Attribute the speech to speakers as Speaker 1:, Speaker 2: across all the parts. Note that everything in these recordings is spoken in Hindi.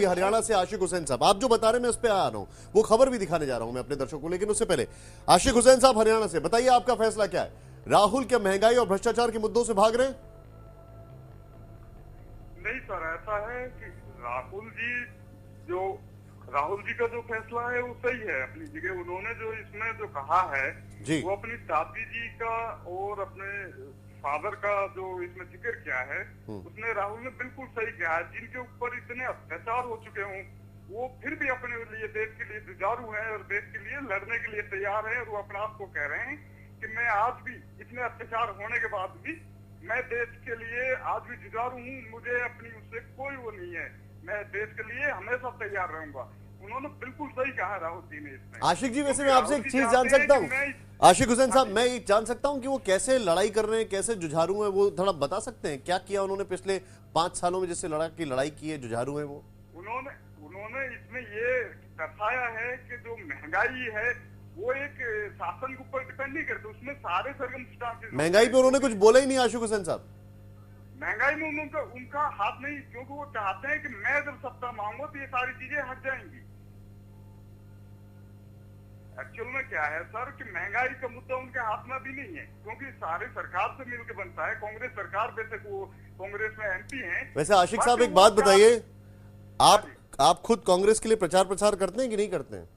Speaker 1: हरियाणा से आशिक हुसैन साहब, आप जो बता रहे हैं मैं उस पर आ रहा हूं, वो खबर भी दिखाने जा रहा हूं मैं अपने दर्शकों को, लेकिन उससे पहले आशिक हुसैन साहब हरियाणा से, बताइए आपका फैसला क्या है? राहुल क्या महंगाई और भ्रष्टाचार के मुद्दों से भाग रहे हैं?
Speaker 2: नहीं सर, ऐसा है कि राहुल जी का जो फैसला है वो सही है अपनी जगह। उन्होंने जो इसमें जो कहा है
Speaker 1: जी,
Speaker 2: वो अपनी दादी जी का और अपने फादर का जो इसमें जिक्र किया है, उसने राहुल ने बिल्कुल सही किया है। जिनके ऊपर इतने अत्याचार हो चुके हों, वो फिर भी अपने लिए देश के लिए जुझारू हैं और देश के लिए लड़ने के लिए तैयार हैं। और वो अपने आप को कह रहे हैं कि मैं आज भी इतने अत्याचार होने के बाद भी मैं देश के लिए आज भी जुझारू हूँ, मुझे अपनी उससे कोई वो नहीं है, मैं देश के लिए हमेशा तैयार रहूंगा। उन्होंने बिल्कुल सही कहा राहुल जी ने इसमें।
Speaker 1: आशिक जी, वैसे मैं आपसे एक चीज जान सकता हूँ, आशिक हुसैन साहब, मैं ये जान सकता हूं कि वो कैसे लड़ाई कर रहे हैं, कैसे जुझारू हैं, वो थोड़ा बता सकते हैं क्या किया उन्होंने पिछले 5 सालों में, जिससे लड़ाई की है, जुझारू हैं वो?
Speaker 2: उन्होंने इसमें ये दर्शाया है कि जो महंगाई है वो एक शासन के ऊपर डिपेंड नहीं करती, उसमें सारे सर्कमस्टांसेस।
Speaker 1: महंगाई पे उन्होंने कुछ बोला ही नहीं आशिक हुसैन साहब।
Speaker 2: महंगाई में उनका हाथ नहीं, क्योंकि वो चाहते हैं कि मैं जब सत्ता मांगू तो ये सारी चीजें हट जाएंगी। एक्चुअल में क्या है सर कि महंगाई का मुद्दा उनके हाथ में भी नहीं है, क्योंकि सारे सरकार से मिलकर बनता है। कांग्रेस सरकार, बेशक वो कांग्रेस में एमपी हैं।
Speaker 1: वैसे आशिक साहब एक बात बताइए, आप खुद कांग्रेस के लिए प्रचार करते हैं कि नहीं करते हैं?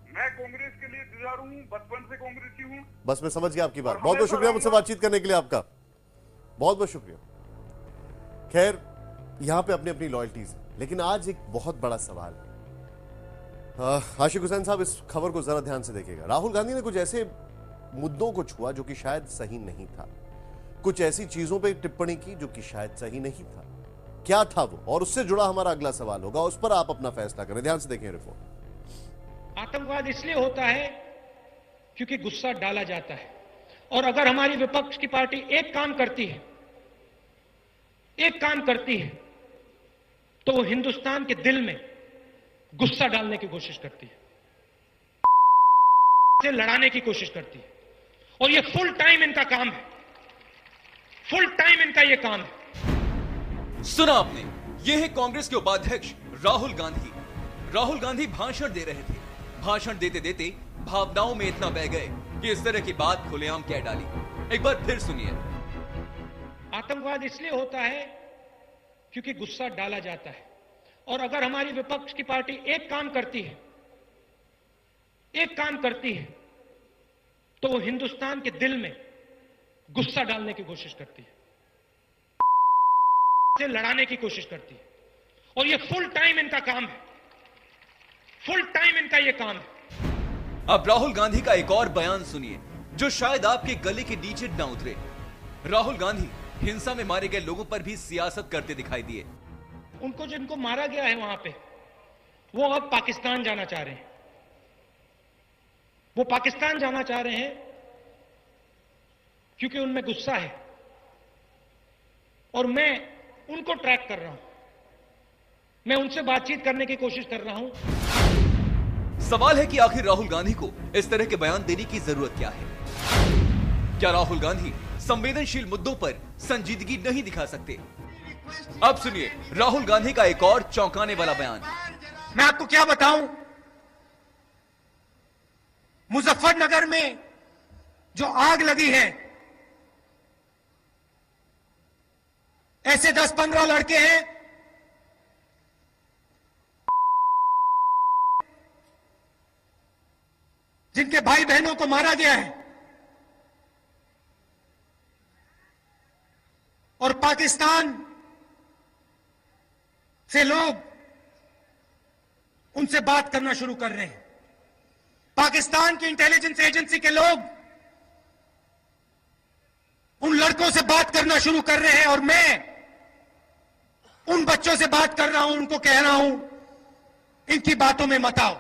Speaker 2: मैं कांग्रेस के लिए जुझारू हूँ, बचपन से कांग्रेसी हूँ।
Speaker 1: बस मैं समझ गया आपकी बात। बहुत बहुत शुक्रिया मुझसे बातचीत करने के लिए, आपका बहुत बहुत शुक्रिया। खैर, यहां पे अपनी अपनी लॉयल्टीज, लेकिन आज एक बहुत बड़ा सवाल है। आशिक हुसैन साहब, इस खबर को जरा ध्यान से देखिएगा। राहुल गांधी ने कुछ ऐसे मुद्दों को छुआ जो कि शायद सही नहीं था, कुछ ऐसी चीजों पे टिप्पणी की जो कि शायद सही नहीं था। क्या था वो, और उससे जुड़ा हमारा अगला सवाल होगा, उस पर आप अपना फैसला करें। ध्यान से देखें रिपोर्ट।
Speaker 3: आतंकवाद इसलिए होता है क्योंकि गुस्सा डाला जाता है, और अगर हमारी विपक्ष की पार्टी एक काम करती है तो वो हिंदुस्तान के दिल में गुस्सा डालने की कोशिश करती है, से लड़ाने की कोशिश करती है। और ये फुल टाइम इनका काम है, फुल टाइम इनका ये काम है।
Speaker 4: सुना आपने, ये है कांग्रेस के उपाध्यक्ष राहुल गांधी। राहुल गांधी भाषण दे रहे थे। भाषण देते देते भावनाओं में इतना बह गए कि इस तरह की बात खुलेआम कह डाली। एक बार फिर सुनिए।
Speaker 3: आतंकवाद इसलिए होता है क्योंकि गुस्सा डाला जाता है, और अगर हमारी विपक्ष की पार्टी एक काम करती है तो वो हिंदुस्तान के दिल में गुस्सा डालने की कोशिश करती है, से लड़ाने की कोशिश करती है। और ये फुल टाइम इनका काम है, फुल टाइम इनका ये काम है।
Speaker 4: अब राहुल गांधी का एक और बयान सुनिए जो शायद आपके गले के नीचे न उतरे। राहुल गांधी हिंसा में मारे गए लोगों पर भी सियासत करते दिखाई दिए।
Speaker 3: उनको जिनको मारा गया है वहां पे, वो अब पाकिस्तान जाना चाह रहे हैं। वो पाकिस्तान जाना चाह रहे हैं क्योंकि उनमें गुस्सा है, और मैं उनको ट्रैक कर रहा हूं, मैं उनसे बातचीत करने की कोशिश कर रहा हूं।
Speaker 4: सवाल है कि आखिर राहुल गांधी को इस तरह के बयान देने की जरूरत क्या है? क्या राहुल गांधी संवेदनशील मुद्दों पर संजीदगी नहीं दिखा सकते? अब सुनिए राहुल गांधी का एक और चौंकाने वाला बयान।
Speaker 5: मैं आपको क्या बताऊं, मुजफ्फरनगर में जो आग लगी है, ऐसे 10-15 लड़के हैं जिनके भाई बहनों को मारा गया है, और पाकिस्तान से लोग उनसे बात करना शुरू कर रहे हैं। पाकिस्तान की इंटेलिजेंस एजेंसी के लोग उन लड़कों से बात करना शुरू कर रहे हैं, और मैं उन बच्चों से बात कर रहा हूं, उनको कह रहा हूं इनकी बातों में मत आओ।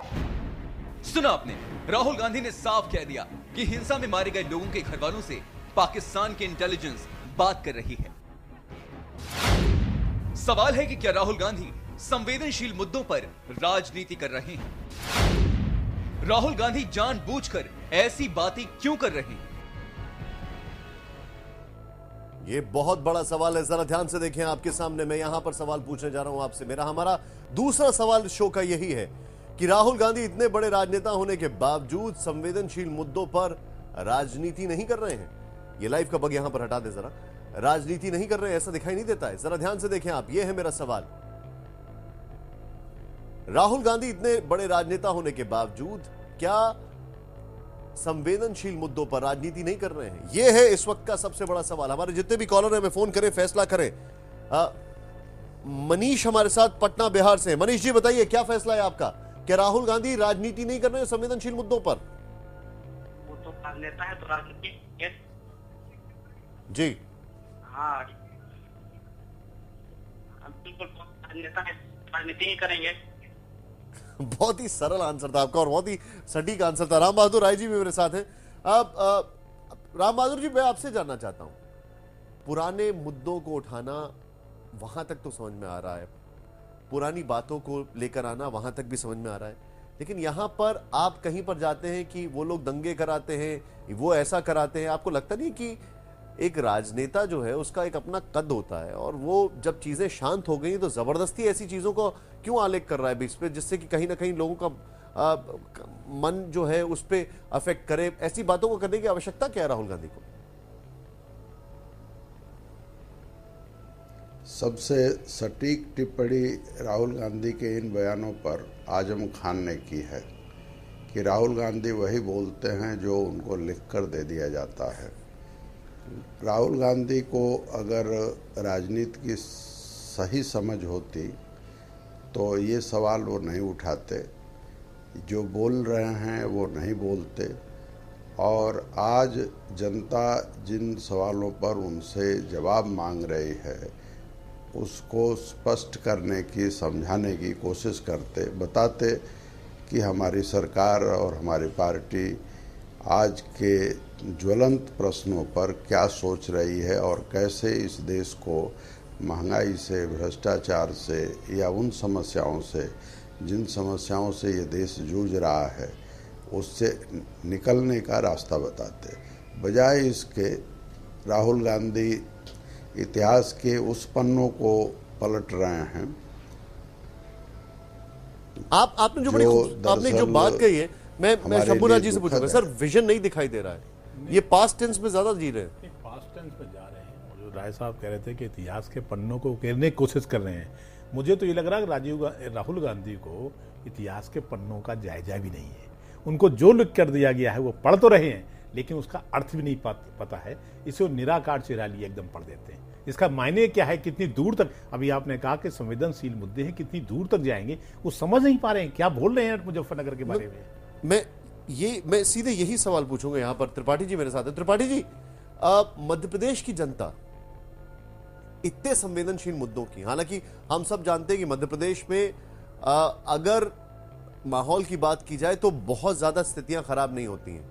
Speaker 4: सुना आपने, राहुल गांधी ने साफ कह दिया कि हिंसा में मारे गए लोगों के घर वालों से पाकिस्तान की इंटेलिजेंस बात कर रही है। सवाल है कि क्या राहुल गांधी संवेदनशील मुद्दों पर राजनीति कर रहे हैं? राहुल गांधी जानबूझकर ऐसी बातें क्यों कर रहे हैं?
Speaker 1: ये बहुत बड़ा सवाल है, जरा ध्यान से देखें। आपके सामने मैं यहां पर सवाल पूछने जा रहा हूं आपसे। हमारा दूसरा सवाल शो का यही है कि राहुल गांधी इतने बड़े राजनेता होने के बावजूद संवेदनशील मुद्दों पर राजनीति नहीं कर रहे हैं। ये लाइव का बग यहां पर हटा दे जरा। राजनीति नहीं कर रहे हैं, ऐसा दिखाई नहीं देता है। जरा ध्यान से देखें आप, ये है मेरा सवाल। राहुल गांधी इतने बड़े राजनेता होने के बावजूद क्या संवेदनशील मुद्दों पर राजनीति नहीं कर रहे हैं? यह है इस वक्त का सबसे बड़ा सवाल। हमारे जितने भी कॉलर हैं, फोन करें, फैसला करें। मनीष हमारे साथ पटना बिहार से। मनीष जी बताइए, क्या फैसला है आपका? क्या राहुल गांधी राजनीति नहीं कर रहे हैं संवेदनशील मुद्दों पर?
Speaker 6: वो तो राजनेता है, तो राजनीति
Speaker 1: जी
Speaker 6: हाँ बिल्कुल राजनेता है, राजनीति ही करेंगे।
Speaker 1: बहुत ही सरल आंसर था आपका और बहुत ही सटीक आंसर था। राम बहादुर राय जी भी मेरे साथ हैं। अब राम बहादुर जी, मैं आपसे जानना चाहता हूं, पुराने मुद्दों को उठाना वहां तक तो समझ में आ रहा है, पुरानी बातों को लेकर आना वहां तक भी समझ में आ रहा है, लेकिन यहां पर आप कहीं पर जाते हैं कि वो लोग दंगे कराते हैं, वो ऐसा कराते हैं। आपको लगता नहीं कि एक राजनेता जो है उसका एक अपना कद होता है और वो जब चीजें शांत हो गई तो जबरदस्ती ऐसी चीजों को क्यों आलेख कर रहा है बीच पे, जिससे कि कहीं ना कहीं लोगों का मन जो है उस पर अफेक्ट करे? ऐसी बातों को करने की आवश्यकता क्या है राहुल गांधी को?
Speaker 7: सबसे सटीक टिप्पणी राहुल गांधी के इन बयानों पर आजम खान ने की है कि राहुल गांधी वही बोलते हैं जो उनको लिखकर दे दिया जाता है। राहुल गांधी को अगर राजनीति की सही समझ होती तो ये सवाल वो नहीं उठाते, जो बोल रहे हैं वो नहीं बोलते। और आज जनता जिन सवालों पर उनसे जवाब मांग रही है उसको स्पष्ट करने की, समझाने की कोशिश करते, बताते कि हमारी सरकार और हमारी पार्टी आज के ज्वलंत प्रश्नों पर क्या सोच रही है और कैसे इस देश को महंगाई से, भ्रष्टाचार से या उन समस्याओं से, जिन समस्याओं से ये देश जूझ रहा है, उससे निकलने का रास्ता बताते। बजाय इसके राहुल गांधी इतिहास के उस पन्नों को पलट रहे हैं।
Speaker 1: आपने जो बात कही है, मैं शंभुनाथ जी से पूछूंगा, सर विजन नहीं दिखाई दे रहा है, ये पास्ट टेंस में ज्यादा जी रहे हैं।
Speaker 8: पास्ट टेंस में जा रहे हैं। जो राय साहब कह रहे थे कि इतिहास के पन्नों को उकेरने की कोशिश कर रहे हैं, मुझे तो ये लग रहा है कि राहुल गांधी को इतिहास के पन्नों का जायजा भी नहीं है। उनको जो लिख कर दिया गया है वो पढ़ तो रहे हैं, लेकिन उसका अर्थ भी नहीं पता है। इसे वो निराकार चेहरा लिए एकदम पढ़ देते हैं। इसका मायने क्या है, कितनी दूर तक, अभी आपने कहा कि संवेदनशील मुद्दे हैं, कितनी दूर तक जाएंगे वो समझ नहीं पा रहे हैं। क्या बोल रहे हैं मुजफ्फरनगर के बारे में?
Speaker 1: मैं सीधे यही सवाल पूछूंगा। यहां पर त्रिपाठी जी मेरे साथ है। त्रिपाठी जी, मध्य प्रदेश की जनता इतने संवेदनशील मुद्दों की, हालांकि हम सब जानते हैं कि मध्य प्रदेश में अगर माहौल की बात की जाए तो बहुत ज्यादा स्थितियां खराब नहीं होती हैं,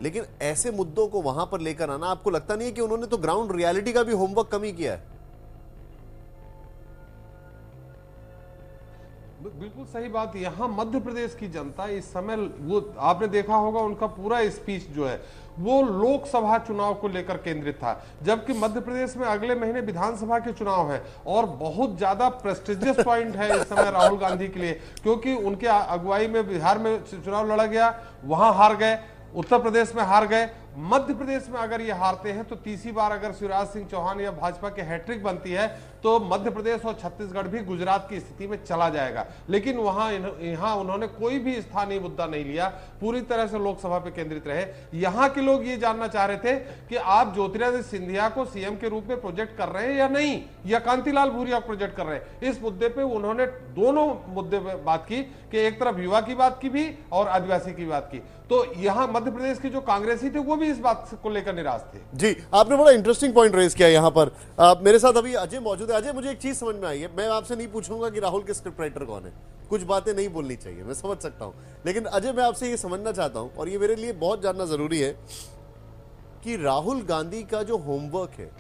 Speaker 1: लेकिन ऐसे मुद्दों को वहां पर लेकर आना, आपको लगता नहीं है कि उन्होंने तो ग्राउंड रियलिटी का भी होमवर्क कम ही किया है?
Speaker 9: बिल्कुल सही बात। यहाँ मध्य प्रदेश की जनता इस समय, वो आपने देखा होगा उनका पूरा स्पीच जो है वो लोकसभा चुनाव को लेकर केंद्रित था, जबकि मध्य प्रदेश में अगले महीने विधानसभा के चुनाव है और बहुत ज्यादा प्रेस्टिजियस पॉइंट है इस समय राहुल गांधी के लिए, क्योंकि उनके अगुवाई में बिहार में चुनाव लड़ा गया, वहां हार गए, उत्तर प्रदेश में हार गए। मध्य प्रदेश में अगर ये हारते हैं तो तीसरी बार अगर शिवराज सिंह चौहान या भाजपा की हैट्रिक बनती है तो मध्य प्रदेश और छत्तीसगढ़ भी गुजरात की स्थिति में चला जाएगा। लेकिन यहाँ उन्होंने कोई भी स्थानीय मुद्दा नहीं लिया, पूरी तरह से लोकसभा पे केंद्रित रहे। यहाँ के लोग ये जानना चाह रहे थे कि आप ज्योतिरादित्य सिंधिया को सीएम के रूप में प्रोजेक्ट कर रहे हैं या नहीं, या कांतिलाल भूरिया को प्रोजेक्ट कर रहे हैं। इस मुद्दे पे उन्होंने दोनों मुद्दे पे बात की कि एक तरफ युवा की बात की भी और आदिवासी की बात की। तो यहाँ मध्य प्रदेश के जो कांग्रेसी थे वो भी इस बात को लेकर निराश थे।
Speaker 1: जी, आपने बड़ा इंटरेस्टिंग पॉइंट रेज किया यहाँ पर। मेरे साथ अभी अजय मौजूद है। अजय, मुझे एक चीज समझ में आई है, मैं आपसे नहीं पूछूंगा कि राहुल के स्क्रिप्ट राइटर कौन है, कुछ बातें नहीं बोलनी चाहिए, मैं समझ सकता हूं, लेकिन अजय मैं आपसे ये समझना चाहता हूं और ये मेरे लिए बहुत जानना जरूरी है कि राहुल गांधी का जो होमवर्क है,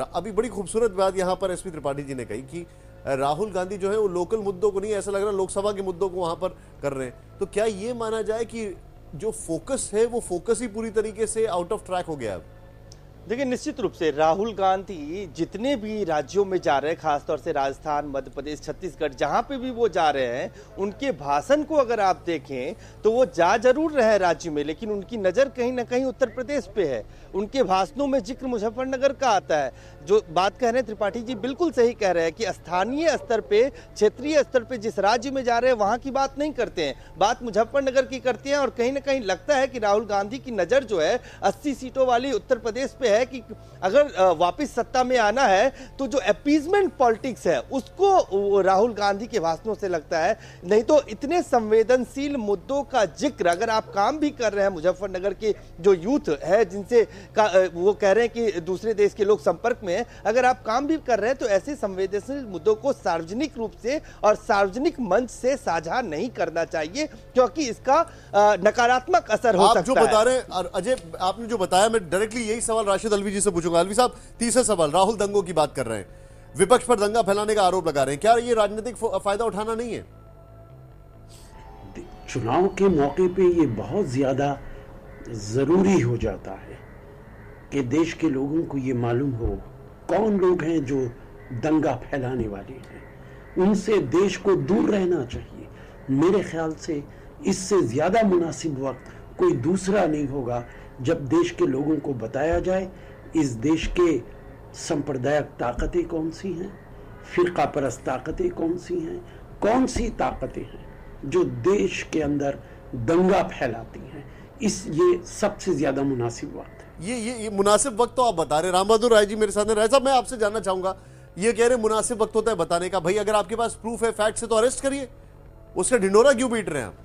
Speaker 1: अभी बड़ी खूबसूरत बात यहां पर एसपी त्रिपाठी जी ने कही कि राहुल गांधी जो है वो लोकल मुद्दों को नहीं, ऐसा लग रहा है लोकसभा के मुद्दों को वहां पर कर रहे हैं। तो क्या ये माना जाए कि जो फोकस है वो फोकस ही पूरी तरीके से आउट ऑफ ट्रैक हो गया है?
Speaker 10: देखिए, निश्चित रूप से राहुल गांधी जितने भी राज्यों में जा रहे हैं, खासतौर से राजस्थान, मध्य प्रदेश, छत्तीसगढ़, जहां पे भी वो जा रहे हैं, उनके भाषण को अगर आप देखें तो वो जा जरूर रहे हैं राज्य में, लेकिन उनकी नज़र कहीं ना कहीं उत्तर प्रदेश पे है। उनके भाषणों में जिक्र मुजफ्फरनगर का आता है। जो बात कह रहे हैं त्रिपाठी जी, बिल्कुल सही कह रहे हैं कि स्थानीय स्तर पे, क्षेत्रीय स्तर पे जिस राज्य में जा रहे हैं वहाँ की बात नहीं करते हैं, बात मुजफ्फरनगर की करते हैं। और कहीं ना कहीं लगता है कि राहुल गांधी की नज़र जो है 80 सीटों वाली उत्तर प्रदेश पे है कि अगर वापस सत्ता में आना है तो जो अपीजमेंट पॉलिटिक्स है उसको राहुल गांधी के भाषणों से लगता है। नहीं तो इतने संवेदनशील मुद्दों का जिक्र अगर आप काम भी कर रहे हैं, मुजफ्फरनगर के जो यूथ है जिनसे वो कह रहे हैं कि दूसरे देश के लोग संपर्क में हैं, अगर आप काम भी कर रहे हैं तो ऐसे संवेदनशील मुद्दों को सार्वजनिक रूप से और सार्वजनिक मंच से साझा नहीं करना चाहिए, क्योंकि इसका नकारात्मक असर हो सकता है।
Speaker 1: आप जो बता रहे हैं अजय, आपने जो बताया, मैं डायरेक्टली यही सवाल राशिद अलवी जी से पूछूंगा। अलवी साहब, तीसरा सवाल, राहुल दंगों की बात कर रहे हैं, विपक्ष पर दंगा फैलाने का आरोप लगा रहे हैं, क्या ये राजनीतिक फायदा उठाना नहीं है?
Speaker 11: चुनाव के मौके पे ये बहुत ज्यादा जरूरी हो जाता है कि देश के लोगों को ये मालूम हो कौन लोग हैं जो दंगा फैलाने वाले हैं, उनसे देश को दूर रहना चाहिए। मेरे ख्याल से इससे ज्यादा मुनासिब वक्त कोई दूसरा नहीं होगा जब देश के लोगों को बताया जाए इस देश के सांप्रदायिक ताकतें कौन सी हैं, फिरका परस्त ताकतें कौन सी हैं, कौन सी ताकतें हैं जो देश के अंदर दंगा फैलाती हैं। ये सबसे ज्यादा मुनासिब वक्त है।
Speaker 1: ये मुनासिब वक्त तो आप बता रहे, राम बहादुर राय जी मेरे साथ हैं। राय साहब, मैं आपसे जानना चाहूंगा, ये कह रहे मुनासिब वक्त होता है बताने का, भाई अगर आपके पास प्रूफ है, फैक्ट है तो अरेस्ट करिए, उसका ढिंडोरा क्यों पीट रहे हैं आप?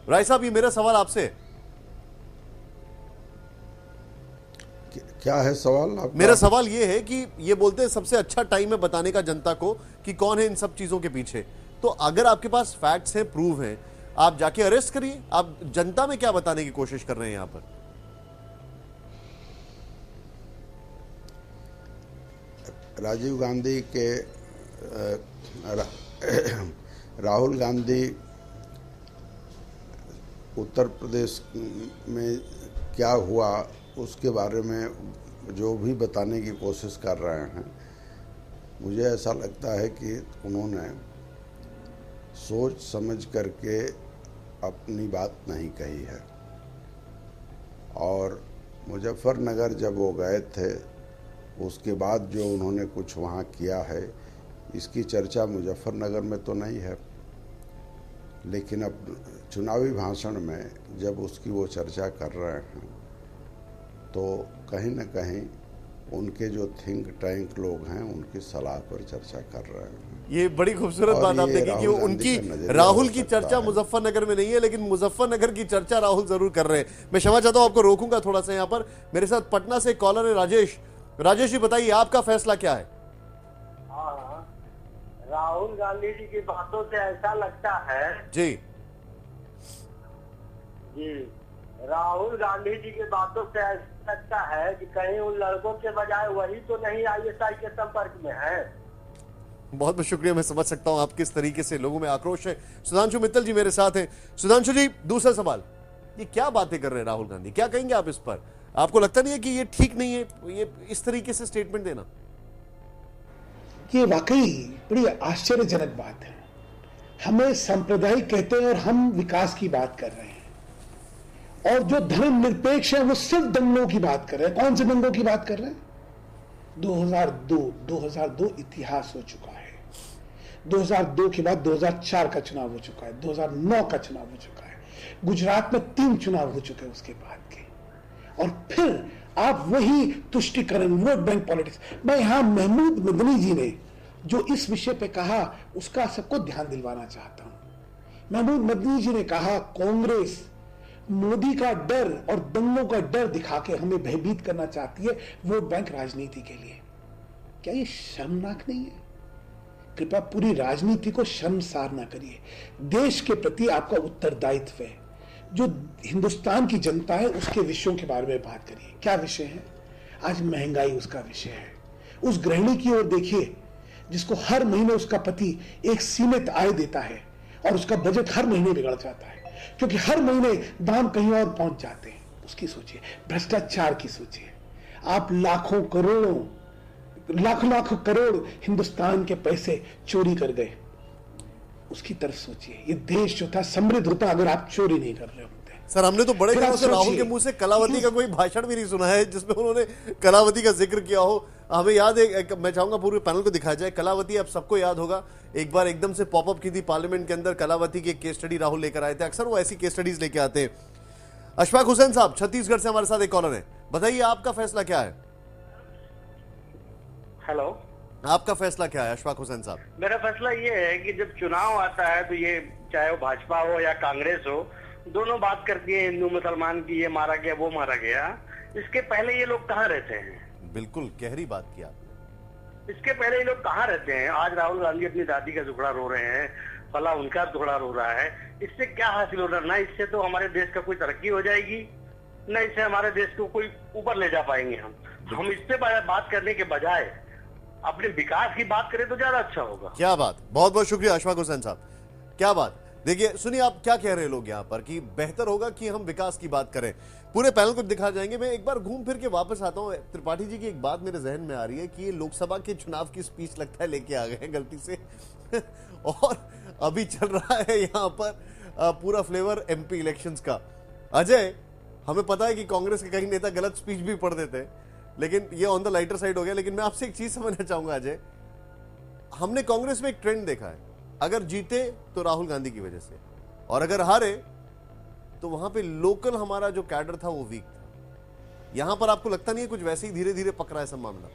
Speaker 1: राय साहब, ये मेरा सवाल आपसे है।
Speaker 7: क्या है सवाल आपका?
Speaker 1: मेरा सवाल ये है कि ये बोलते हैं सबसे अच्छा टाइम है बताने का जनता को कि कौन है इन सब चीजों के पीछे, तो अगर आपके पास फैक्ट्स हैं, प्रूफ हैं, आप जाके अरेस्ट करिए। आप जनता में क्या बताने की कोशिश कर रहे हैं यहां पर?
Speaker 7: राजीव गांधी के राहुल गांधी उत्तर प्रदेश में क्या हुआ उसके बारे में जो भी बताने की कोशिश कर रहे हैं, मुझे ऐसा लगता है कि उन्होंने सोच समझ करके अपनी बात नहीं कही है। और मुजफ्फरनगर जब वो गए थे उसके बाद जो उन्होंने कुछ वहाँ किया है, इसकी चर्चा मुजफ्फरनगर में तो नहीं है, लेकिन अब चुनावी भाषण में जब उसकी वो चर्चा कर रहे हैं तो कहीं न कहीं उनके जो थिंक टैंक लोग हैं उनकी सलाह पर चर्चा कर रहे हैं।
Speaker 1: ये बड़ी खूबसूरत बात आपने की कि उनकी राहुल की चर्चा मुजफ्फरनगर में नहीं है, लेकिन मुजफ्फरनगर की चर्चा राहुल जरूर कर रहे हैं। मैं क्षमा चाहता हूं, आपको रोकूंगा थोड़ा सा यहाँ पर। मेरे साथ पटना से कॉलर है राजेश। राजेश जी, बताइए आपका फैसला क्या है?
Speaker 12: राहुल गांधी जी की बातों से ऐसा लगता है
Speaker 1: जी
Speaker 12: राहुल गांधी जी की बातों से ऐसा लगता है कि कहीं उन लड़कों के बजाय वही तो नहीं आईएसआई के संपर्क में है।
Speaker 1: बहुत बहुत शुक्रिया, मैं समझ सकता हूं आप किस तरीके से लोगों में आक्रोश है। सुधांशु मित्तल जी मेरे साथ हैं। सुधांशु जी, दूसरा सवाल, ये क्या बातें कर रहे हैं राहुल गांधी, क्या कहेंगे आप इस पर? आपको लगता नहीं है कि ये ठीक नहीं है ये इस तरीके से स्टेटमेंट देना?
Speaker 13: ये वाकई बड़ी आश्चर्यजनक बात है। हमें सांप्रदायिक कहते हैं और हम विकास की बात कर रहे हैं, और जो धर्मनिरपेक्ष है वो सिर्फ दंगों की बात कर रहे हैं। कौन से दंगों की बात कर रहे हैं? 2002 इतिहास हो चुका है। 2002 के बाद 2004 का चुनाव हो चुका है, 2009 का चुनाव हो चुका है, गुजरात में 3 चुनाव हो चुके हैं उसके बाद के, और फिर आप वही तुष्टिकरण, वोट बैंक पॉलिटिक्स। मैं यहां महमूद मदनी जी ने जो इस विषय पे कहा उसका सबको ध्यान दिलवाना चाहता हूं। महमूद मदनी जी ने कहा कांग्रेस मोदी का डर और दंगों का डर दिखा के हमें भयभीत करना चाहती है वोट बैंक राजनीति के लिए। क्या ये शर्मनाक नहीं है? कृपया पूरी राजनीति को शर्मसार ना करिए। देश के प्रति आपका उत्तरदायित्व है। जो हिंदुस्तान की जनता है उसके विषयों के बारे में बात करिए। क्या विषय है? आज महंगाई उसका विषय है। उस गृहिणी की ओर देखिए जिसको हर महीने उसका पति एक सीमित आय देता है, और उसका बजट हर महीने बिगड़ जाता है, क्योंकि हर महीने दाम कहीं और पहुंच जाते हैं। उसकी सोचिए, भ्रष्टाचार की सोचिए। आप लाखों करोड़ों लाखों करोड़ हिंदुस्तान के पैसे चोरी कर गए, उसकी तरफ सोचिए। ये देश जो था समृद्ध होता अगर आप चोरी नहीं कर रहे होते।
Speaker 1: सर, हमने तो बड़े दिनों से राहुल के मुंह से कलावती का कोई भाषण भी नहीं सुना है जिसमें उन्होंने कलावती का जिक्र किया हो। हमें याद है, मैं चाहूंगा पूरे पैनल को दिखाया जाए, कलावती अब सबको याद होगा, एक बार एकदम से पॉपअप की थी पार्लियामेंट के अंदर, कलावती की एक केस स्टडी राहुल लेकर आए थे। अक्सर वो ऐसी केस स्टडीज लेके आते हैं। अशफाक हुसैन साहब छत्तीसगढ़ से हमारे साथ एक कॉलर है, बताइए आपका फैसला क्या है?
Speaker 12: हेलो,
Speaker 1: आपका फैसला क्या है अशफाक हुसैन साहब?
Speaker 12: मेरा फैसला ये है कि जब चुनाव आता है तो ये चाहे वो भाजपा हो या कांग्रेस हो, दोनों बात करती है हिंदू मुसलमान की, ये मारा गया वो मारा गया। इसके पहले ये लोग कहाँ रहते हैं?
Speaker 1: बिल्कुल गहरी बात की आपने।
Speaker 12: इसके पहले ये लोग कहाँ रहते हैं? आज राहुल गांधी अपनी दादी का टुकड़ा रो रहे हैं, फला उनका टुकड़ा रो रहा है। इससे क्या हासिल हो रहा है? ना इससे तो हमारे देश का कोई तरक्की हो जाएगी, ना इससे हमारे देश को कोई ऊपर ले जा पाएंगे। हम इस पे बात करने के बजाय अपने विकास की बात करें तो ज्यादा अच्छा होगा।
Speaker 1: क्या बात, बहुत बहुत शुक्रिया अशफाक हुसैन साहब, क्या बात। देखिए सुनिए आप क्या कह रहे लोग यहाँ पर कि बेहतर होगा कि हम विकास की बात करें। पूरे पैनल को दिखा जाएंगे। मैं एक बार घूम फिर के वापस आता हूँ। त्रिपाठी जी की एक बात मेरे जहन में आ रही है कि ये लोकसभा के चुनाव की स्पीच लगता है लेके आ गए हैं गलती से और अभी चल रहा है यहाँ पर पूरा फ्लेवर एमपी इलेक्शंस का। अजय, हमें पता है कि कांग्रेस के कई नेता गलत स्पीच भी पढ़ देते हैं, लेकिन ये ऑन द लाइटर साइड हो गया। लेकिन मैं आपसे एक चीज समझना चाहूंगा अजय, हमने कांग्रेस में एक ट्रेंड देखा है, अगर जीते तो राहुल गांधी की वजह से, और अगर हारे तो वहां पे लोकल हमारा जो कैडर था वो वीक था। यहां पर आपको लगता नहीं है कुछ वैसे ही धीरे धीरे पक रहा है सब मामला?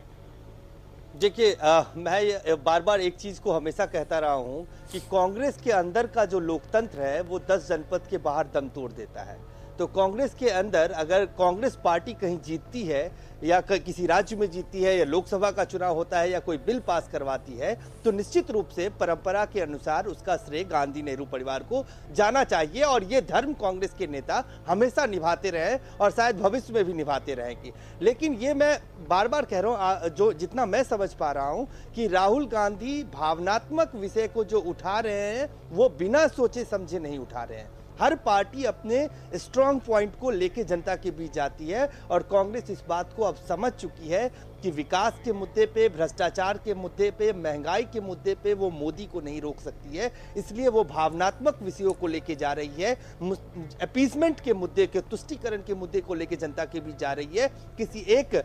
Speaker 10: देखिए, मैं बार बार एक चीज को हमेशा कहता रहा हूं कि कांग्रेस के अंदर का जो लोकतंत्र है वो 10 जनपद के बाहर दम तोड़ देता है। तो कांग्रेस के अंदर अगर कांग्रेस पार्टी कहीं जीतती है या किसी राज्य में जीतती है या लोकसभा का चुनाव होता है या कोई बिल पास करवाती है तो निश्चित रूप से परंपरा के अनुसार उसका श्रेय गांधी नेहरू परिवार को जाना चाहिए, और ये धर्म कांग्रेस के नेता हमेशा निभाते रहे और शायद भविष्य में भी निभाते रहेंगे। लेकिन ये मैं बार बार कह रहा हूँ, जो जितना मैं समझ पा रहा हूँ कि राहुल गांधी भावनात्मक विषय को जो उठा रहे हैं वो बिना सोचे समझे नहीं उठा रहे हैं। हर पार्टी अपने स्ट्रॉन्ग पॉइंट को लेके जनता के बीच जाती है, और कांग्रेस इस बात को अब समझ चुकी है कि विकास के मुद्दे पे, भ्रष्टाचार के मुद्दे पे, महंगाई के मुद्दे पे वो मोदी को नहीं रोक सकती है। इसलिए वो भावनात्मक विषयों को लेके जा रही है, अपीसमेंट के मुद्दे के, तुष्टीकरण के मुद्दे को लेके जनता के बीच जा रही है, किसी एक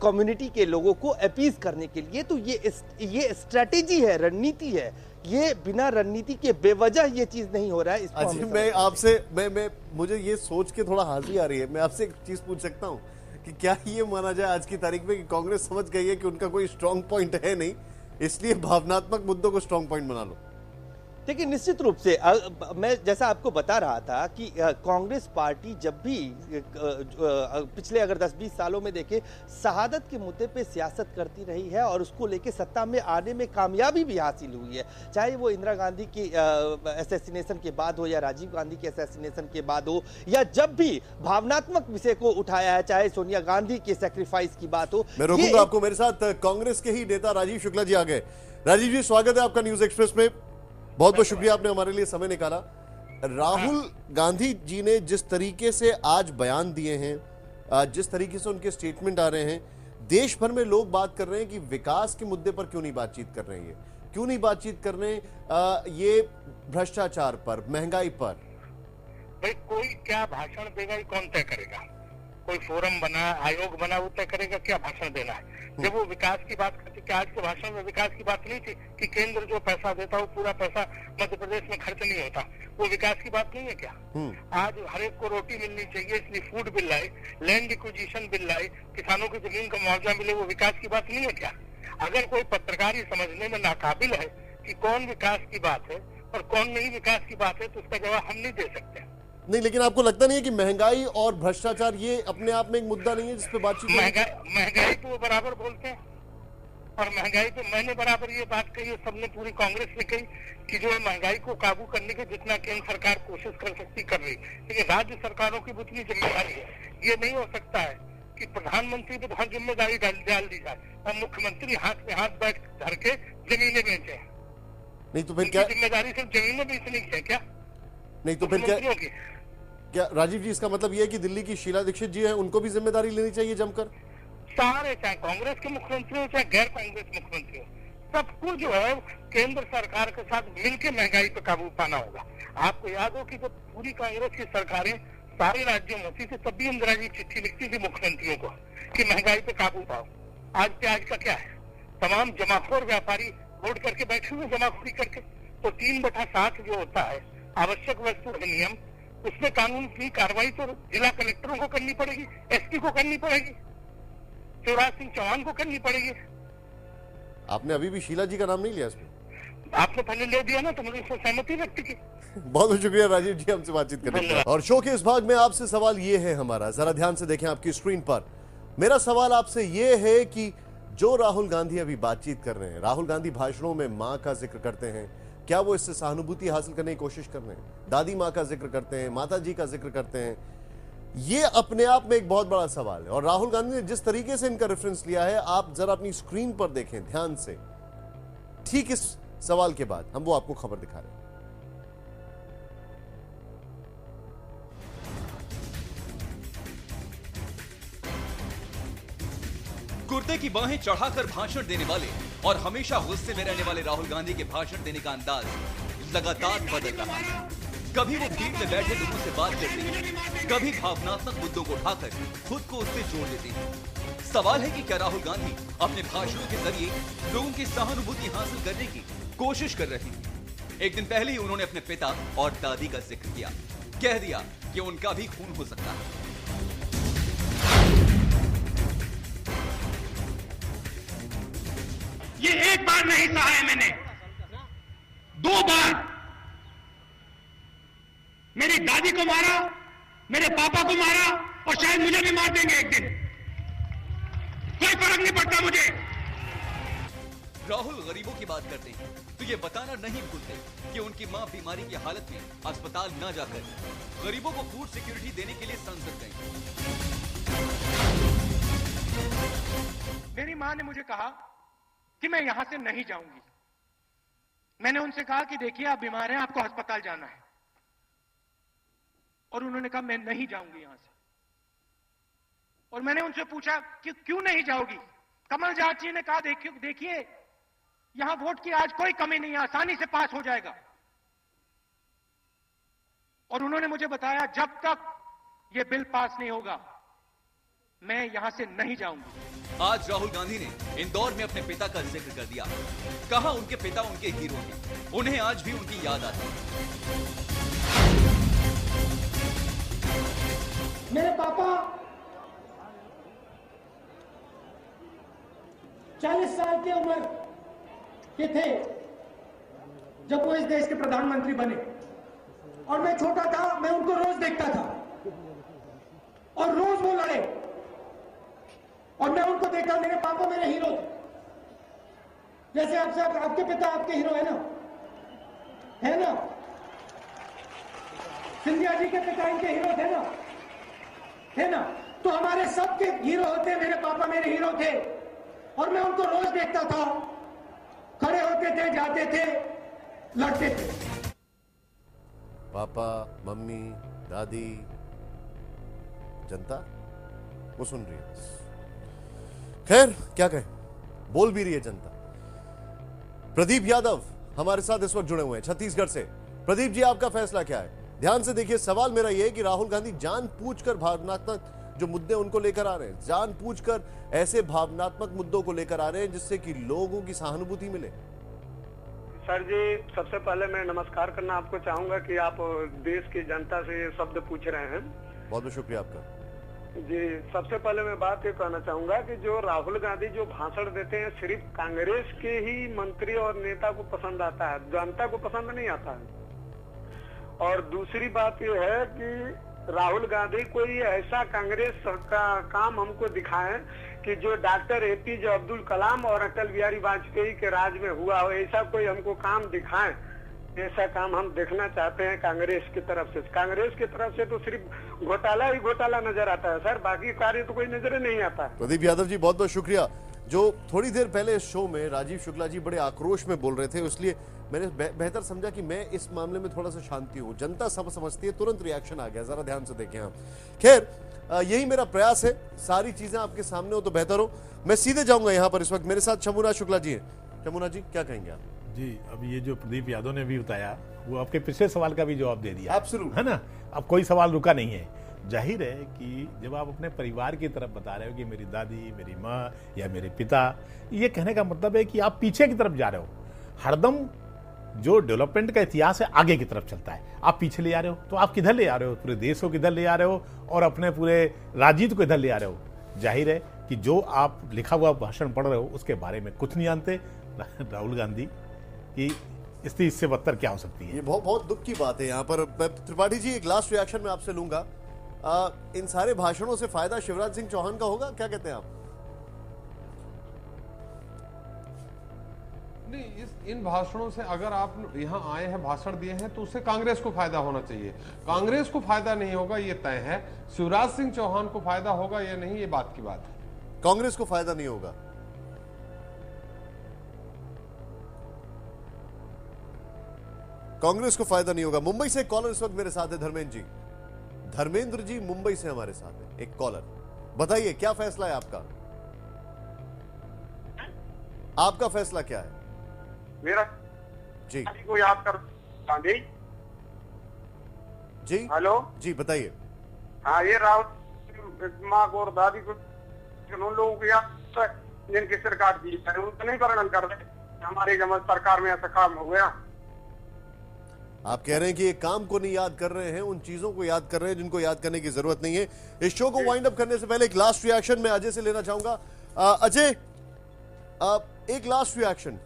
Speaker 10: कम्युनिटी के लोगों को अपीस करने के लिए। तो ये स्ट्रैटेजी है, रणनीति है। ये बिना रणनीति के बेवजह ये चीज नहीं हो रहा है।
Speaker 1: इसको मैं आपसे मुझे ये सोच के थोड़ा हंसी आ रही है। मैं आपसे एक चीज पूछ सकता हूँ कि क्या ये माना जाए आज की तारीख में कि कांग्रेस समझ गई है कि उनका कोई स्ट्रांग पॉइंट है नहीं, इसलिए भावनात्मक मुद्दों को स्ट्रांग पॉइंट बना लो?
Speaker 10: देखिए, निश्चित रूप से मैं जैसा आपको बता रहा था कि कांग्रेस पार्टी जब भी पिछले अगर 10-20 सालों में देखें, शहादत के मुद्दे पे सियासत करती रही है और उसको लेके सत्ता में आने में कामयाबी भी हासिल हुई है। चाहे वो इंदिरा गांधी की असैसिनेशन के बाद हो या राजीव गांधी के असैसिनेशन के बाद हो, या जब भी भावनात्मक विषय को उठाया है, चाहे सोनिया गांधी के सेक्रीफाइस की बात हो।
Speaker 1: मैं रोकूंगा आपको, मेरे साथ कांग्रेस के ही नेता राजीव शुक्ला जी आ गए। राजीव जी, स्वागत है आपका न्यूज एक्सप्रेस में। बहुत बहुत शुक्रिया, आपने हमारे लिए समय निकाला। राहुल गांधी जी ने जिस तरीके से आज बयान दिए हैं, जिस तरीके से उनके स्टेटमेंट आ रहे हैं, देश भर में लोग बात कर रहे हैं कि विकास के मुद्दे पर क्यों नहीं बातचीत कर रहे हैं, क्यों नहीं बातचीत कर रहे हैं ये भ्रष्टाचार पर, महंगाई पर।
Speaker 5: भाई कोई क्या भाषण देगा, कौन तय करेगा? कोई फोरम बना, आयोग बना, वो तय करेगा क्या भाषण देना है। जब वो विकास की बात करती, कि आज के भाषण में विकास की बात नहीं थी कि केंद्र जो पैसा देता वो पूरा पैसा मध्य प्रदेश में खर्च नहीं होता, वो विकास की बात नहीं है क्या? आज हर एक को रोटी मिलनी चाहिए, इसलिए फूड बिल लाई, लैंड एक्विजिशन बिल लाई, किसानों की जमीन का मुआवजा मिले, वो विकास की बात नहीं है क्या? अगर कोई पत्रकार समझने में नाकाबिल है कि कौन विकास की बात है और कौन नहीं विकास की बात है, तो उसका जवाब हम नहीं दे सकते।
Speaker 1: नहीं, लेकिन आपको लगता नहीं है कि महंगाई और भ्रष्टाचार ये अपने आप में एक मुद्दा नहीं है जिस पे बातचीत?
Speaker 5: महंगाई तो वो बराबर बोलते हैं, और महंगाई तो मैंने बराबर ये बात कही है, सबने, पूरी कांग्रेस ने कही कि जो है महंगाई को काबू करने की जितना केंद्र सरकार कोशिश कर सकती कर रही, लेकिन राज्य सरकारों की उतनी जिम्मेदारी है। ये नहीं हो सकता है कि प्रधानमंत्री पे हर जिम्मेदारी डाल दी जाए और मुख्यमंत्री हाथ में हाथ बैठ धर के जमीनें बेचे।
Speaker 1: नहीं तो फिर क्या
Speaker 5: जिम्मेदारी सिर्फ जमीन में बेचने की है क्या?
Speaker 1: नहीं तो फिर क्या राजीव जी, इसका मतलब ये है कि दिल्ली की शीला दीक्षित जी है, उनको भी जिम्मेदारी लेनी चाहिए जमकर?
Speaker 5: सारे, चाहे कांग्रेस के मुख्यमंत्री हो चाहे गैर कांग्रेस मुख्यमंत्री हो, सबको जो है केंद्र सरकार के साथ मिलकर महंगाई पर काबू पाना होगा। आपको याद हो कि जब पूरी कांग्रेस की सरकारें सारे राज्यों में होती थी तब भी इंदिरा जी चिट्ठी लिखती थी मुख्यमंत्रियों को कि महंगाई पे काबू पाओ। आज प्याज का क्या है? तमाम जमाखोर व्यापारी वोट करके बैठे हुए जमाखोरी करके। तो 3/7 जो होता है आवश्यक वस्तु अधिनियम, उसमें कानून की कार्रवाई तो जिला कलेक्टरों को करनी पड़ेगी, एसपी को करनी पड़ेगी, शिवराज सिंह चौहान को करनी पड़ेगी।
Speaker 1: आपने अभी भी शीला जी का नाम नहीं लिया इसमें?
Speaker 5: आपने पहले ले दिया ना, तो मुझे इसमें सहमति व्यक्त की।
Speaker 1: बहुत बहुत शुक्रिया राजीव जी हमसे बातचीत करने के लिए। और शो के इस भाग में आपसे सवाल ये है हमारा, जरा ध्यान से देखें आपकी स्क्रीन पर। मेरा सवाल आपसे ये है कि जो राहुल गांधी अभी बातचीत कर रहे हैं, राहुल गांधी भाषणों में मां का जिक्र करते हैं, क्या वो इससे सहानुभूति हासिल करने की कोशिश कर रहे हैं? दादी माँ का जिक्र करते हैं, माता जी का जिक्र करते हैं, ये अपने आप में एक बहुत बड़ा सवाल है। और राहुल गांधी ने जिस तरीके से इनका रेफरेंस लिया है, आप जरा अपनी स्क्रीन पर देखें ध्यान से। ठीक इस सवाल के बाद हम वो आपको खबर दिखा रहे हैं।
Speaker 4: कुर्ते की बाहें चढ़ाकर भाषण देने वाले और हमेशा गुस्से में रहने वाले राहुल गांधी के भाषण देने का अंदाज लगातार बदल रहा है। कभी वो भीड़ में बैठे लोगों से बात करते हैं, कभी भावनात्मक मुद्दों को उठाकर खुद को उससे जोड़ देते हैं। सवाल है कि क्या राहुल गांधी अपने भाषणों के जरिए लोगों की सहानुभूति हासिल करने की कोशिश कर रहे हैं? एक दिन पहले ही उन्होंने अपने पिता और दादी का जिक्र किया, कह दिया कि उनका भी खून हो सकता है।
Speaker 3: ये एक बार नहीं सहा है मैंने, 2 बार मेरी दादी को मारा, मेरे पापा को मारा और शायद मुझे भी मार देंगे एक दिन। कोई फर्क नहीं पड़ता मुझे।
Speaker 4: राहुल गरीबों की बात करते हैं तो ये बताना नहीं भूलते कि उनकी मां बीमारी की हालत में अस्पताल न जाकर गरीबों को फूड सिक्योरिटी देने के लिए संसद गई।
Speaker 3: मेरी मां ने मुझे कहा कि मैं यहां से नहीं जाऊंगी। मैंने उनसे कहा कि देखिए आप बीमार हैं, आपको अस्पताल जाना है, और उन्होंने कहा मैं नहीं जाऊंगी यहां से। और मैंने उनसे पूछा कि क्यों नहीं जाओगी? कमल जाट जी ने कहा देखिए यहां वोट की आज कोई कमी नहीं है, आसानी से पास हो जाएगा। और उन्होंने मुझे बताया जब तक यह बिल पास नहीं होगा मैं यहां से नहीं जाऊंगी।
Speaker 4: आज राहुल गांधी ने इंदौर में अपने पिता का जिक्र कर दिया, कहा उनके पिता उनके हीरो हैं, उन्हें आज भी उनकी याद आती है।
Speaker 14: मेरे पापा 40 साल की उम्र के थे जब वो इस देश के प्रधानमंत्री बने, और मैं छोटा था, मैं उनको रोज देखता था और रोज वो लड़े, और मैं उनको देखा। मेरे पापा मेरे हीरो थे, जैसे आपके पिता आपके हीरो है ना, है ना? सिंधिया जी के पिता इनके हीरो थे ना, है ना? तो हमारे सबके हीरो होते, मेरे पापा मेरे हीरो थे, और मैं उनको रोज देखता था, खड़े होते थे, जाते थे, लड़ते थे।
Speaker 1: पापा, मम्मी, दादी, जनता वो सुन रही है। खैर क्या कहें, बोल भी रही है जनता। प्रदीप यादव हमारे साथ इस वक्त जुड़े हुए हैं छत्तीसगढ़ से। प्रदीप जी, आपका फैसला क्या है? ध्यान से देखिए, सवाल मेरा यह है कि राहुल गांधी जानबूझकर भावनात्मक जो मुद्दे उनको लेकर आ रहे हैं, जानबूझकर ऐसे भावनात्मक मुद्दों को लेकर आ रहे हैं जिससे कि लोगों की सहानुभूति मिले।
Speaker 12: सर जी, सबसे पहले मैं नमस्कार करना आपको चाहूंगा कि आप देश की जनता से ये शब्द पूछ रहे हैं।
Speaker 1: बहुत बहुत शुक्रिया आपका
Speaker 12: जी। सबसे पहले मैं बात ये कहना चाहूंगा कि जो राहुल गांधी जो भाषण देते हैं सिर्फ कांग्रेस के ही मंत्री और नेता को पसंद आता है, जनता को पसंद नहीं आता है। और दूसरी बात ये है कि राहुल गांधी कोई ऐसा कांग्रेस का काम हमको दिखाएं कि जो डॉक्टर एपीजे अब्दुल कलाम और अटल बिहारी वाजपेयी के राज में हुआ हो, ऐसा कोई हमको काम दिखाएं। ऐसा काम हम देखना चाहते हैं कांग्रेस की तरफ से। कांग्रेस की तरफ से तो सिर्फ घोटाला ही घोटाला नजर आता है सर, बाकी कार्य तो कोई नजर नहीं आता है।
Speaker 1: प्रदीप यादव जी, बहुत बहुत शुक्रिया। जो थोड़ी देर पहले इस शो में राजीव शुक्ला जी बड़े आक्रोश में बोल रहे थे, इसलिए मैंने बेहतर समझा कि मैं इस मामले में थोड़ा सा शांति हूं। जनता सब समझती है, तुरंत रिएक्शन आ गया, जरा ध्यान से देखें आप। खैर, यही मेरा प्रयास है, सारी चीजें आपके सामने हो तो बेहतर हो। मैं सीधे जाऊंगा यहां पर, इस वक्त मेरे साथ शंभुनाथ शुक्ला जी हैं। शंभुनाथ जी, क्या कहेंगे आप?
Speaker 8: जी, अब ये जो प्रदीप यादव ने भी बताया, वो आपके पिछले सवाल का भी जवाब दे दिया,
Speaker 1: एब्सोल्यूट,
Speaker 8: है ना। अब कोई सवाल रुका नहीं है। जाहिर है कि जब आप अपने परिवार की तरफ बता रहे हो कि मेरी दादी, मेरी माँ या मेरे पिता, ये कहने का मतलब है कि आप पीछे की तरफ जा रहे हो। हरदम जो डेवलपमेंट का इतिहास है आगे की तरफ चलता है, आप पीछे ले आ रहे हो। तो आप किधर ले आ रहे हो? पूरे देश को किधर ले आ रहे हो और अपने पूरे राज्य को किधर ले आ रहे हो? जाहिर है कि जो आप लिखा हुआ भाषण पढ़ रहे हो उसके बारे में कुछ नहीं जानते राहुल गांधी की स्थिति इससे बदतर क्या हो सकती है।
Speaker 1: ये बहुत दुख की बात है यहाँ पर। त्रिपाठी जी, एक लास्ट रिएक्शन में आपसे लूंगा। इन सारे भाषणों से फायदा शिवराज सिंह चौहान का होगा, क्या कहते हैं आप?
Speaker 9: नहीं, इन भाषणों से अगर आप यहाँ आए हैं, भाषण दिए हैं, तो उससे कांग्रेस को फायदा होना चाहिए। कांग्रेस को फायदा नहीं होगा, ये तय है। शिवराज सिंह चौहान को फायदा होगा या नहीं, ये बात की बात है।
Speaker 1: कांग्रेस को फायदा नहीं होगा। कांग्रेस को फायदा नहीं होगा। मुंबई से एक कॉलर इस वक्त मेरे साथ है, धर्मेंद्र जी। धर्मेंद्र जी मुंबई से हमारे साथ है, एक कॉलर। बताइए, क्या फैसला है आपका? आपका फैसला क्या है?
Speaker 2: मेरा
Speaker 1: जी
Speaker 2: को याद कर गांधी
Speaker 1: जी,
Speaker 2: हेलो
Speaker 1: जी बताइए।
Speaker 2: हाँ, ये राहुल माँ को और दादी को, उन लोगों को याद जिनकी सिर काट दी, उनको नहीं वर्णन कर रहे हमारी जब सरकार में ऐसा काम हो गया।
Speaker 1: आप कह रहे हैं कि एक काम को नहीं याद कर रहे हैं, उन चीजों को याद कर रहे हैं जिनको याद करने की जरूरत नहीं है। इस शो को वाइंड अप करने से पहले एक लास्ट रिएक्शन मैं अजय से लेना चाहूंगा। अजय, एक लास्ट रिएक्शन।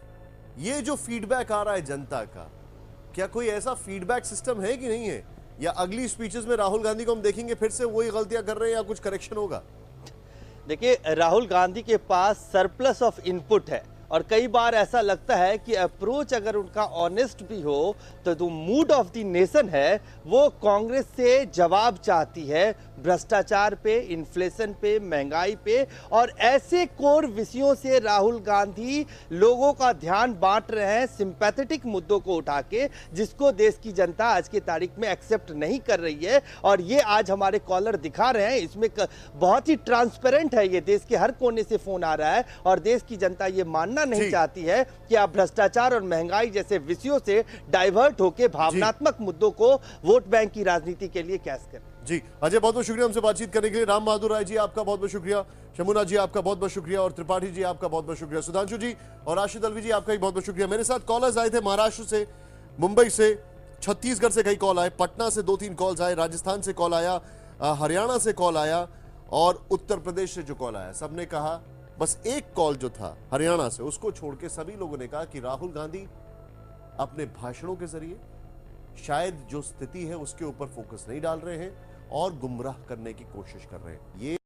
Speaker 1: ये जो फीडबैक आ रहा है जनता का, क्या कोई ऐसा फीडबैक सिस्टम है कि नहीं है, या अगली स्पीचेस में राहुल गांधी को हम देखेंगे फिर से वही गलतियां कर रहे हैं या कुछ करेक्शन होगा?
Speaker 10: देखिए, राहुल गांधी के पास सरप्लस ऑफ इनपुट है और कई बार ऐसा लगता है कि अप्रोच अगर उनका ऑनेस्ट भी हो तो जो मूड ऑफ द नेशन है वो कांग्रेस से जवाब चाहती है भ्रष्टाचार पे, इन्फ्लेशन पे, महंगाई पे, और ऐसे कोर विषयों से राहुल गांधी लोगों का ध्यान बांट रहे हैं, सिंपैथेटिक मुद्दों को उठा के, जिसको देश की जनता आज की तारीख में एक्सेप्ट नहीं कर रही है। और ये आज हमारे कॉलर दिखा रहे हैं, इसमें बहुत ही ट्रांसपेरेंट है, ये देश के हर कोने से फोन आ रहा है और देश की जनता ये मानना नहीं चाहती है कि आप भ्रष्टाचार और महंगाई जैसे विषयों से डाइवर्ट होकर भावनात्मक मुद्दों को वोट बैंक की राजनीति के लिए कैश करें।
Speaker 1: जी अजय, बहुत बहुत शुक्रिया हमसे बातचीत करने के लिए। राम बहादुर राय जी, आपका बहुत बहुत शुक्रिया। शंभुनाथ जी, आपका बहुत बहुत शुक्रिया। और त्रिपाठी जी, आपका बहुत बहुत शुक्रिया। सुधांशु जी और राशिद अलवी जी, आपका भी बहुत बहुत शुक्रिया। मेरे साथ कॉलर्स आए थे महाराष्ट्र से, मुंबई से, छत्तीसगढ़ से कई कॉल आए, पटना से 2-3 कॉल्स आए, राजस्थान से कॉल आया, हरियाणा से कॉल आया और उत्तर प्रदेश से जो कॉल आया, सबने कहा, बस एक कॉल जो था हरियाणा से, उसको छोड़ के सभी लोगों ने कहा कि राहुल गांधी अपने भाषणों के जरिए शायद जो स्थिति है उसके ऊपर फोकस नहीं डाल रहे हैं और गुमराह करने की कोशिश कर रहे हैं। ये